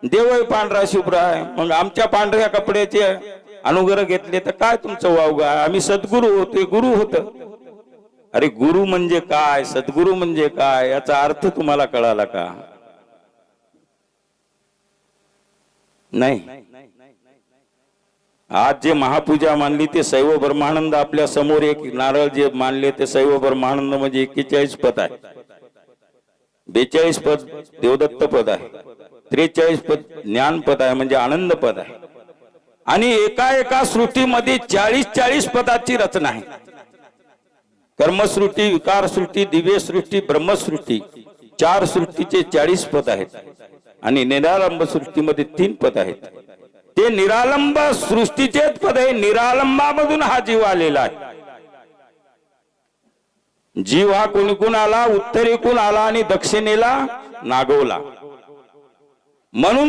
देवही पांढरा शुभ्र आहे, मग आमच्या पांढऱ्या कपड्याचे अनुग्रह घेतले तर काय तुमचं वावगा? आम्ही सद्गुरू होते, गुरु होत. अरे गुरु म्हणजे काय, सद्गुरू म्हणजे काय, याचा अर्थ तुम्हाला कळाला का? नाही. आज जे महापूजा मानली ते शैव ब्रह्मानंद, आपल्या समोर एक नारळ जे मानले ते शैव ब्रह्मानंद म्हणजे 41 पद आहे. 42 पद देवदत्त पद आहे, 43 पद ज्ञान पद आहे म्हणजे आनंद पद आहे. आणि एका सृष्टीमध्ये 40 पदाची रचना आहे. कर्मसृष्टी, विकारसृष्टी, दिव्यसृष्टी, ब्रह्मसृष्टी, 4 सृष्टीचे 40 पद आहेत. आणि निरालंब सृष्टीमध्ये 3 पद आहेत. ते निरालंब सृष्टीचेच पद आहे. निरालंबामधून हा जीव आलेला आहे. जीव हा कोणीकून आला? उत्तरेकून आला आणि दक्षिणेला नागवला. म्हणून